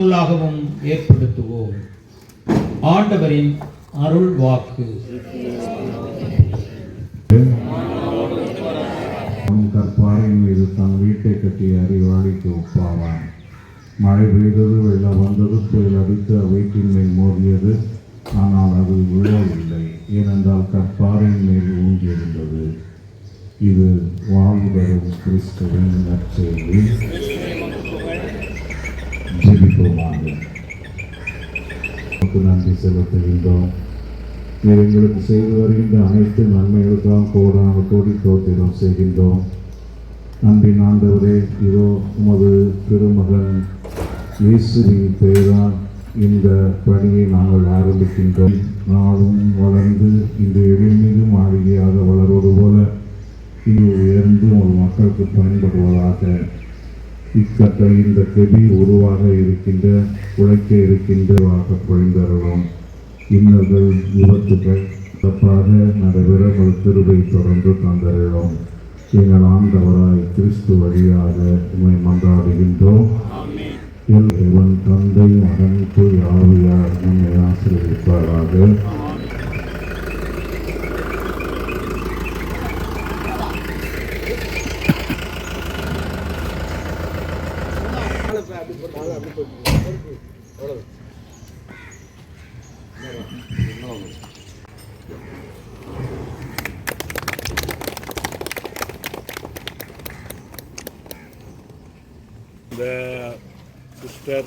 பொருளாகவும் ஏற்படுத்துவோம். ஆண்டவரின் அருள் வாக்கு. கற்பாறையின் மீது தன் வீட்டை கட்டிய அறிவாளிக்கு ஒப்பாவான். மழை பெய்தது, வெள்ளம் வந்தது, புயல் அடித்து வீட்டின் மேல் மோதியது, ஆனால் அது விழவில்லை, ஏனென்றால் கற்பாறையின் மேல் ஊங்கியிருந்தது. இது வாழ்வு தரும் கிறிஸ்துவின் நற்செய்தி. ஜெபிப்போமாக. நன்றி செலுத்துகின்றோம். நீர் எங்களுக்கு செய்து வருகின்ற அனைத்து நன்மைகளுக்காக கோடான கோடி தோத்திரம் செய்கின்றோம். நன்றி ஆண்டவரே. இதோ உமது திருமகன் இயேசுவின் பெயரால் இந்த பணியை நாங்கள் ஆரம்பிக்கின்றோம். நாளும் வளர்ந்து இந்த எழில்மிகு மாளிகையாக வளர்வது போல இது உயர்ந்து ஒரு மக்களுக்கு பயன்படுவதாக. இக்கட்டளை இந்த கெபி உருவாக இருக்கின்ற உழைக்க இருக்கின்றவாக பொழிந்தருளும். இன்னர்கள் விபத்துக்கள் சிறப்பாக நடைபெற ஒரு திருவை தொடர்ந்து தந்தருளும். எங்கள் ஆண்டவராய் கிறிஸ்து வழியாக உண்மை மன்றாடுகின்றோம். இவன் தந்தை மகன் தூய் ஆவியார் நம்மை ஆசீர்வதிப்பாராக. இந்த சிஸ்டர்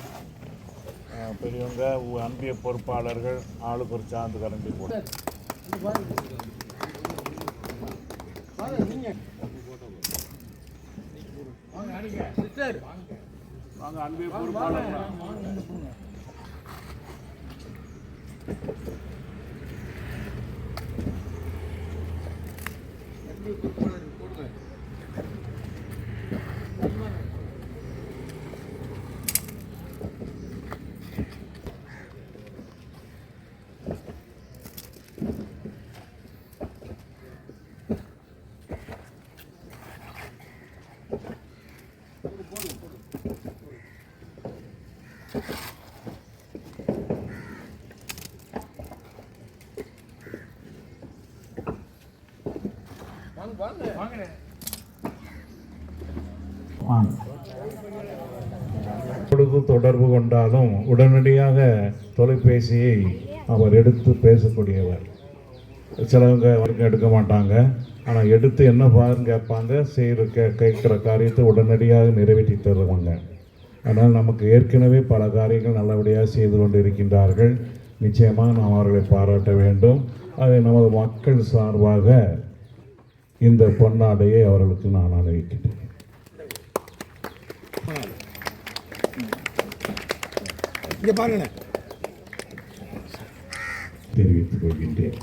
பெரியவங்க அன்பிய பொறுப்பாளர்கள் ஆளுக்கு ஒரு சார்ந்து கலந்து போட்டு வாங்க அன்பிய பொறுப்பாளர்கள். பொழுது தொடர்பு கொண்டாலும் உடனடியாக தொலைபேசியை அவர் எடுத்து பேசக்கூடியவர். சிலவங்க எடுக்க மாட்டாங்க, ஆனால் எடுத்து என்ன பாருன்னு கேட்பாங்க. கேட்குற காரியத்தை உடனடியாக நிறைவேற்றி தருவாங்க. அதனால் நமக்கு ஏற்கனவே பல காரியங்கள் நல்லபடியாக செய்து கொண்டு இருக்கின்றார்கள். நிச்சயமாக நாம் அவர்களை பாராட்ட வேண்டும். அதை நமது மக்கள் சார்பாக இந்த பொன்னாடையை அவர்களுக்கு நான் அணிவிக்கின்றேன். தெரிவித்துக் கொள்கின்றேன்.